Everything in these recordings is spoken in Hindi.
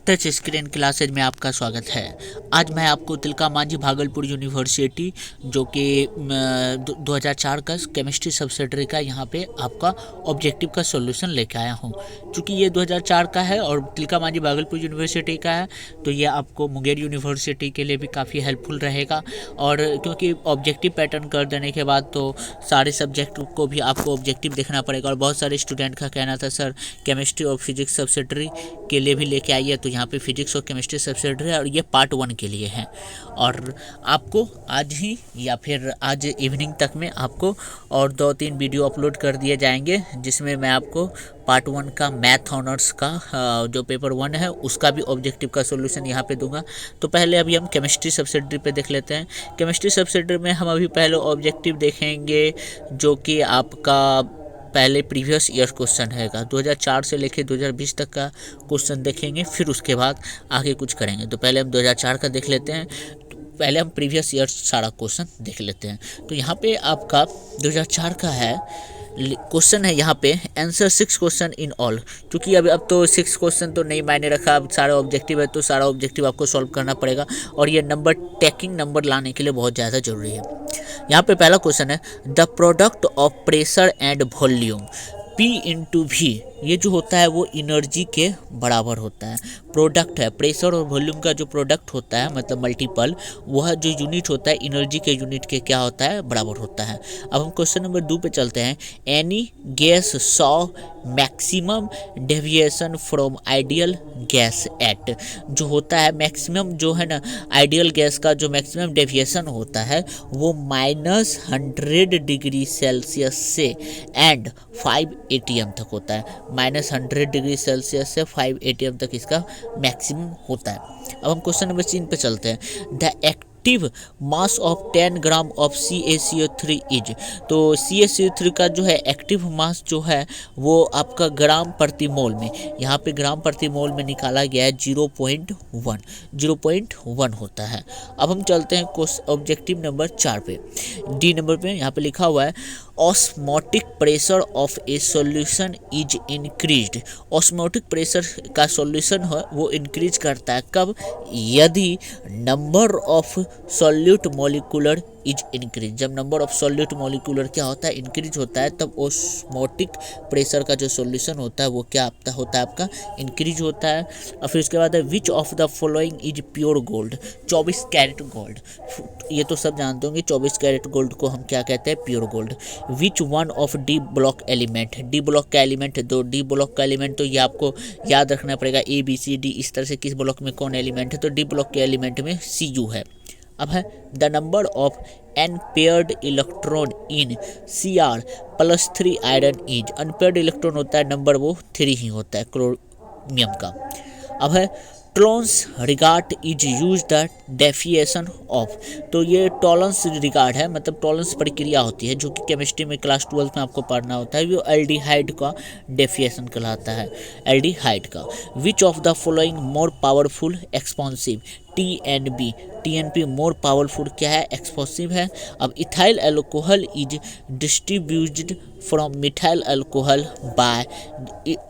टच स्क्रीन क्लासेज में आपका स्वागत है। आज मैं आपको तिलका मांझी भागलपुर यूनिवर्सिटी जो कि 2004 का केमिस्ट्री सब्सिडरी का यहाँ पे आपका ऑब्जेक्टिव का सॉल्यूशन लेके आया हूँ। क्योंकि ये 2004 का है और तिलका मांझी भागलपुर यूनिवर्सिटी का है, तो ये आपको मुंगेर यूनिवर्सिटी के लिए भी काफ़ी हेल्पफुल रहेगा। और क्योंकि ऑब्जेक्टिव पैटर्न कर देने के बाद तो सारे सब्जेक्ट को भी आपको ऑब्जेक्टिव देखना पड़ेगा। और बहुत सारे स्टूडेंट का कहना था सर केमिस्ट्री और फिजिक्स सब्सिडरी के लिए भी लेके आइए, तो यहाँ पे फिजिक्स और केमिस्ट्री सब्सिडरी है और ये पार्ट 1 के लिए है। और आपको आज ही या फिर आज इवनिंग तक में आपको और 2-3 वीडियो अपलोड कर दिए जाएंगे, जिसमें मैं आपको पार्ट 1 का मैथ ऑनर्स का जो पेपर 1 है उसका भी ऑब्जेक्टिव का सॉल्यूशन यहाँ पे दूंगा। तो पहले अभी हम केमिस्ट्री सब्सिडरी पे देख लेते हैं। केमिस्ट्री सब्सिडरी में हम अभी पहले ऑब्जेक्टिव देखेंगे जो कि आपका पहले प्रीवियस ईयर क्वेश्चन रहेगा। 2004 से लेकर 2020 तक का क्वेश्चन देखेंगे, फिर उसके बाद आगे कुछ करेंगे। तो पहले हम 2004 का देख लेते हैं। पहले हम प्रीवियस ईयर सारा क्वेश्चन देख लेते हैं। तो यहाँ पे आपका 2004 का है क्वेश्चन है, यहाँ पे आंसर 6 क्वेश्चन इन ऑल। क्योंकि अब तो 6 क्वेश्चन तो नहीं मायने रखा, अब सारा ऑब्जेक्टिव है तो सारा ऑब्जेक्टिव आपको सॉल्व करना पड़ेगा। और ये नंबर टेकिंग नंबर लाने के लिए बहुत ज़्यादा जरूरी है। यहाँ पे पहला क्वेश्चन है the product of pressure and volume P into v, ये जो होता है वो एनर्जी के बराबर होता है। प्रोडक्ट है, प्रेशर और वॉल्यूम का जो प्रोडक्ट होता है मतलब मल्टीपल, वह जो यूनिट होता है एनर्जी के यूनिट के क्या होता है, बराबर होता है। अब हम क्वेश्चन नंबर 2 पे चलते हैं। Any gas saw maximum deviation from ideal gas at, जो होता है मैक्सिमम जो है ना आइडियल गैस का जो मैक्सिमम डेविएशन होता है वो -100 डिग्री सेल्सियस से एंड 5 ATM तक होता है। -100 डिग्री सेल्सियस से 5 ATM तक इसका मैक्सिमम होता है। अब हम क्वेश्चन नंबर 3 पे चलते हैं। The active mass of 10 gram of CaCO3 is, तो CaCO3 का जो है एक्टिव मास जो है वो आपका ग्राम प्रति मोल में, यहाँ पे ग्राम प्रति मोल में निकाला गया है 0.1 होता है। अब हम चलते हैं ऑब्जेक्टिव नंबर 4 पे। डी नंबर पे यहाँ पे लिखा हुआ है osmotic pressure of A solution is increased. Osmotic pressure का सॉल्यूशन है वो इंक्रीज करता है कब, यदि number of solute molecular is increase. जब नंबर ऑफ सॉल्यूट मॉलिक्यूलर क्या होता है, इंक्रीज होता है, तब ऑस्मोटिक प्रेशर का जो सॉल्यूशन होता है वो क्या होता है आपका, इंक्रीज होता है। और फिर उसके बाद है which of the following is pure gold, 24 carat gold. ये तो सब जानते होंगे 24 कैरेट गोल्ड को हम क्या कहते हैं, pure gold. Which one of D block element, D block का एलिमेंट है, तो डी ब्लॉक का एलिमेंट तो ये आपको याद रखना पड़ेगा, ABCD इस तरह से किस ब्लॉक में कौन एलिमेंट है, तो डी ब्लॉक के एलिमेंट में Cu है। अब है the number of unpaired electron in Cr+3 iron is. Unpaired electron होता है नंबर वो 3 ही होता है क्रोमियम का। अब है tolerance regard is use the deviation of, तो ये टॉलरेंस रिगार्ड है मतलब टॉलरेंस प्रक्रिया होती है जो कि केमिस्ट्री में क्लास 12 में आपको पढ़ना होता है, वो एल्डिहाइड का डेफिएशन कहलाता है, एल्डिहाइड का। Which of the following more powerful expansive, TNP more powerful क्या है, एक्सप्लोसिव है। अब ethyl alcohol is distributed from methyl alcohol by,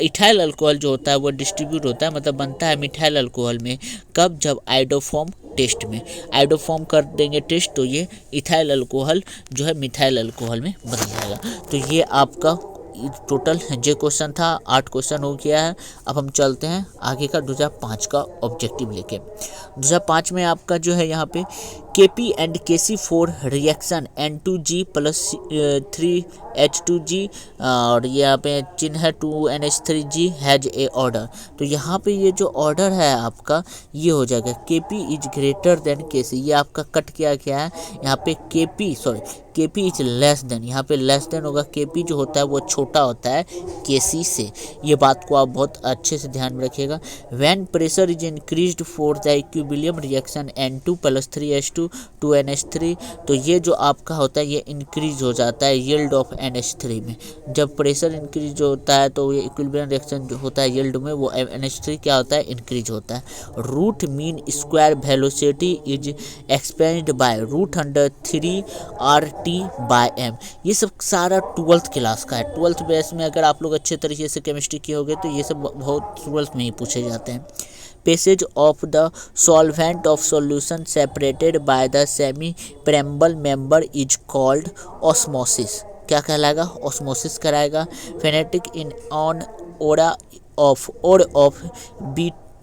ethyl alcohol जो होता है वो डिस्ट्रीब्यूट होता है मतलब बनता है मिथाइल अल्कोहल में, कब, जब आइडोफॉर्म टेस्ट में, आइडोफॉर्म कर देंगे टेस्ट तो ये इथाइल अल्कोहल जो है मिथाइल अल्कोहल में बदल जाएगा। तो ये आपका टोटल जो क्वेश्चन था 8 क्वेश्चन हो गया है। अब हम चलते हैं आगे का 2005 का ऑब्जेक्टिव लेके। 2005 में आपका जो है यहाँ पे Kp and Kc4 reaction N2G + 3H2G और यहाँ पे चिन्ह है 2NH3G हैज ए ऑर्डर। तो यहाँ पे ये जो ऑर्डर है आपका ये हो जाएगा Kp is greater than Kc। ये आपका कट किया गया है यहाँ पे Kp इज लेस देन, यहाँ पे लेस देन होगा, Kp जो होता है वो छोटा होता है Kc से। ये बात को आप बहुत अच्छे से ध्यान में रखिएगा। When pressure is increased for the equilibrium reaction N2 + 3H2 to 2NH3। तो ये जो आपका होता है ये इंक्रीज हो जाता है यील्ड ऑफ NH3 में। जब प्रेशर इंक्रीज होता है तो ये इक्विलिब्रियम रिएक्शन जो होता है यील्ड में, वो NH3 क्या होता है, इंक्रीज होता है। Root mean square velocity is expand by √3RT/m। ये सब सारा 12th क्लास का है। 12th बेस में अगर आप लोग अच्छे तरीके से केमिस्ट्री किए होगे तो ये सब बहुत 12th में ही पूछे जाते हैं। Passage of the solvent of solution separated by the semi-permeable member is called osmosis। क्या कहलाएगा, ऑस्मोसिस कराएगा। Phonetic in on aura of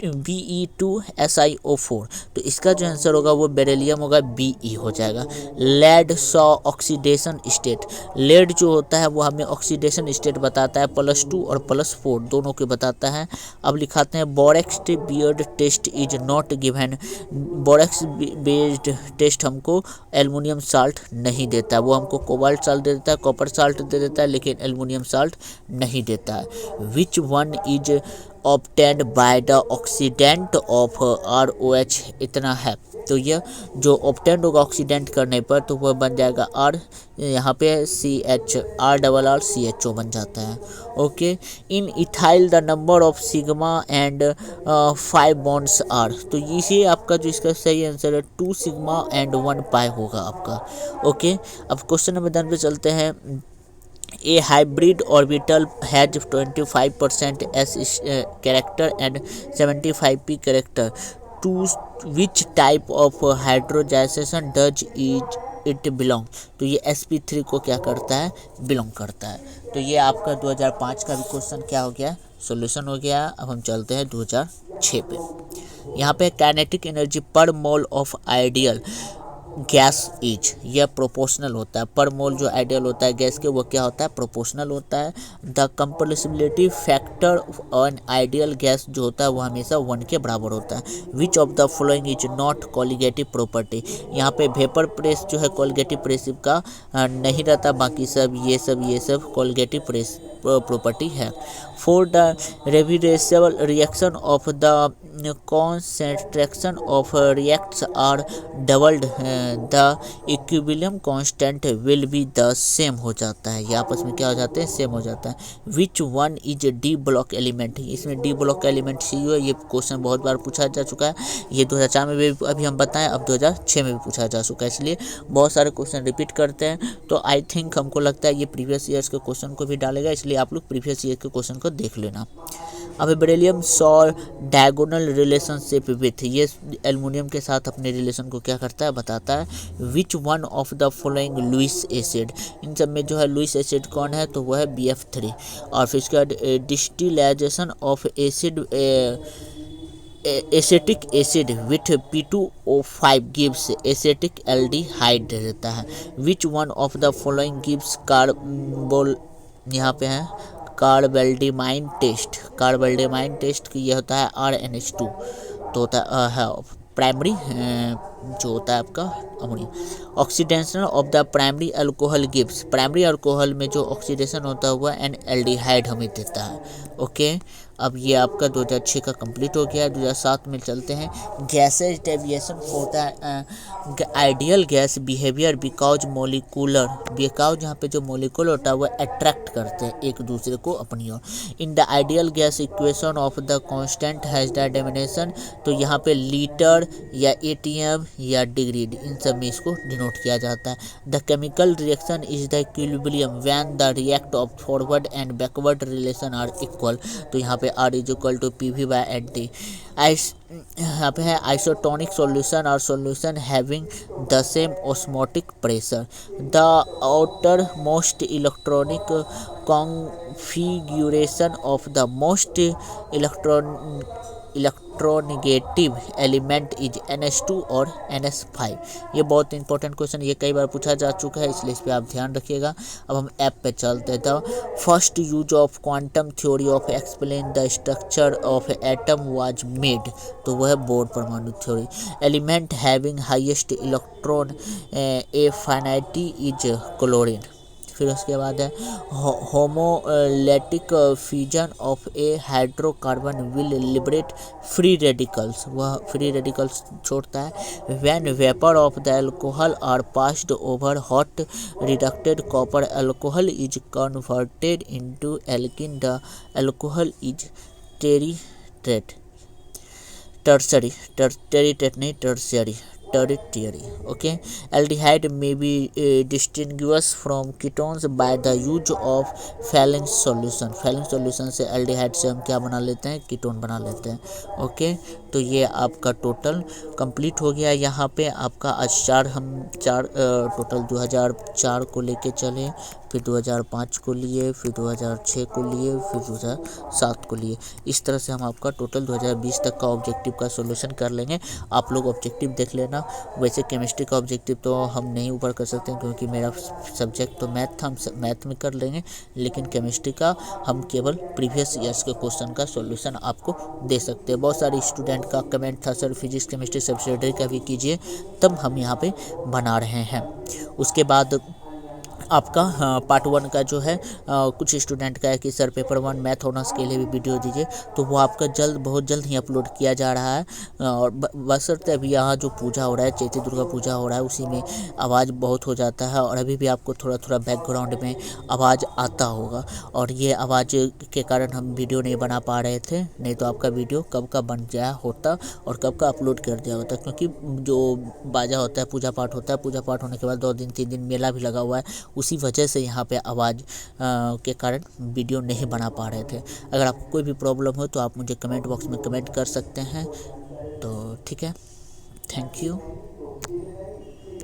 Be2SiO4। तो इसका जो आंसर होगा वो बेरिलियम होगा, Be हो जाएगा। लेड सॉ ऑक्सीडेशन स्टेट। लेड जो होता है वो हमें ऑक्सीडेशन स्टेट बताता है, +2 और +4 दोनों के बताता है। अब लिखाते हैं borax bead test is not given. Borax based test हमको एल्युमिनियम साल्ट नहीं देता, वो हमको कोबाल्ट साल्ट दे देता है, कॉपर साल्ट दे देता है, लेकिन एल्युमिनियम साल्ट नहीं देता है। Which one is obtained by the oxidant of ROH। इतना है तो यह जो ऑब्टेन्ड होगा ऑक्सीडेंट करने पर तो वह बन जाएगा R, यहाँ पे CH, RRRCHO बन जाता है। Okay. In ethyl the number of sigma and 5 bonds are. तो ये आपका जो इसका सही आंसर है 2 सिग्मा एंड 1 पाई होगा आपका। ओके। अब क्वेश्चन नंबर 10 पे चलते हैं। A hybrid orbital has 25% S character and 75 P character. To which type of hybridization does it belong? तो ये sp3 को क्या करता है, बिलोंग करता है। तो ये आपका 2005 का भी क्वेश्चन क्या हो गया, सॉल्यूशन हो गया। अब हम चलते हैं 2006 पे। यहाँ पे काइनेटिक एनर्जी पर mole of ideal gas is, यह प्रोपोर्शनल होता है। पर मोल जो आइडियल होता है गैस के वो क्या होता है, प्रोपोर्शनल होता है। The compressibility factor on ideal gas जो होता है वो हमेशा 1 के बराबर होता है। Which of the following is not colligative property. यहाँ पे वेपर प्रेस जो है कॉलिगेटिव प्रेस का नहीं रहता, बाकी सब ये सब कॉलिगेटिव प्रेस प्रॉपर्टी है। For the reversible reaction of the concentration of reacts are doubled, the equilibrium constant will be the same हो जाता है। ये आपस में क्या हो जाते हैं, सेम हो जाता है। Which one is D block element? इसमें D block element सी है। ये क्वेश्चन बहुत बार पूछा जा चुका है। ये 2004 में भी अभी हम बताएं, अब 2006 में भी पूछा जा चुका है, इसलिए बहुत सारे क्वेश्चन रिपीट करते हैं। तो आई थिंक हमको लगता है ये प्रीवियस ईयर्स के क्वेश्चन को भी डालेगा, इसलिए आप लोग प्रीवियस ईयर के क्वेश्चन को देख लेना। अब beryllium saw diagonal relationship with, ये एल्युमिनियम के साथ अपने रिलेशन को क्या करता है, बताता है। Which one of the following Lewis acid, इन सब में जो है लुइस एसिड कौन है, तो वह है BF3। और फिर इसका distillation of acid acetic acid with P2O5 gives acetic aldehyde रहता है। Which one of the following gives carbol, यहाँ पे है कार्बेल्डिमाइन टेस्ट। कार्बेल्डिमाइन टेस्ट की यह होता है RNH2। तो होता है प्राइमरी जो होता है आपका ammonia. Oxidation of the primary alcohol gives, primary alcohol में जो ऑक्सीडेशन होता है वह एन एल्डिहाइड हमें देता है। ओके। अब ये आपका 2006 का कंप्लीट हो गया है। 2007 में चलते हैं। गैसेज डेविएशन होता है ideal gas behaviour because molecular, because यहाँ पे जो मोलिकुलर होता है वह अट्रैक्ट करते हैं एक दूसरे को अपनी ओर। In the ideal gas equation of the constant has the definition, तो यहाँ पे लीटर या ATM या डिग्री, इन सब में इसको डिनोट किया जाता है। The chemical reaction is the equilibrium when the react of forward and backward relation are equal, तो यहाँ पे R is equal to PV/NT। यहाँ पे है आइसोटोनिक सॉल्यूशन और solution having the same osmotic pressure. The outermost electronic configuration of the most electronegative element is NH2 और NS5। ये बहुत इंपॉर्टेंट क्वेश्चन, ये कई बार पूछा जा चुका है, इसलिए इस पर आप ध्यान रखिएगा। अब हम ऐप पे चलते हैं। The first use of quantum theory of explain the structure of atom was made, तो वह बोर परमाणु theory. Element having highest electron affinity is chlorine. फिर उसके बाद है homolytic fusion of a hydrocarbon will liberate free radicals, वह फ्री रेडिकल्स छोड़ता है। When vapour of the alcohol are passed over hot reducted copper alcohol is converted into alkene, the alcohol is tertiary, okay. Aldehyde may be distinguished from ketones by the use of Fallon solution। Fallon solution से aldehyde से हम क्या बना लेते हैं, कीटोन बना लेते हैं, ओके। तो ये आपका टोटल कंप्लीट हो गया। यहाँ पे आपका आज चार टोटल 2004 को लेके चले, फिर 2005 को लिए, फिर 2006 को लिए, फिर 2007 को लिए। इस तरह से हम आपका टोटल 2020 तक का ऑब्जेक्टिव का सॉल्यूशन कर लेंगे। आप लोग ऑब्जेक्टिव देख लेना। वैसे केमिस्ट्री का ऑब्जेक्टिव तो हम नहीं ऊपर कर सकते क्योंकि मेरा सब्जेक्ट तो मैथ था, हम मैथ में कर लेंगे, लेकिन केमिस्ट्री का हम केवल प्रीवियस ईयर्स के क्वेश्चन का सॉल्यूशन आपको दे सकते हैं। बहुत सारे स्टूडेंट का कमेंट था सर फिजिक्स केमिस्ट्री सब्सिडियरी का भी कीजिए, तब हम यहाँ पे बना रहे हैं। उसके बाद आपका पार्ट 1 का जो है कुछ स्टूडेंट का है कि सर पेपर 1 मैथ ऑनर्स के लिए भी वीडियो दीजिए, तो वो आपका बहुत जल्द ही अपलोड किया जा रहा है। और बशर्ते अभी यहाँ जो पूजा हो रहा है, चैती दुर्गा पूजा हो रहा है, उसी में आवाज़ बहुत हो जाता है और अभी भी आपको थोड़ा थोड़ा बैकग्राउंड में आवाज़ आता होगा, और ये आवाज़ के कारण हम वीडियो नहीं बना पा रहे थे, नहीं तो आपका वीडियो कब का बन गया होता और कब का अपलोड कर दिया होता। क्योंकि जो बाजा होता है, पूजा पाठ होता है, पूजा पाठ होने के बाद 2 दिन 3 दिन मेला भी लगा हुआ है, उसी वजह से यहाँ पे आवाज़ के कारण वीडियो नहीं बना पा रहे थे। अगर आपको कोई भी प्रॉब्लम हो तो आप मुझे कमेंट बॉक्स में कमेंट कर सकते हैं। तो ठीक है, थैंक यू।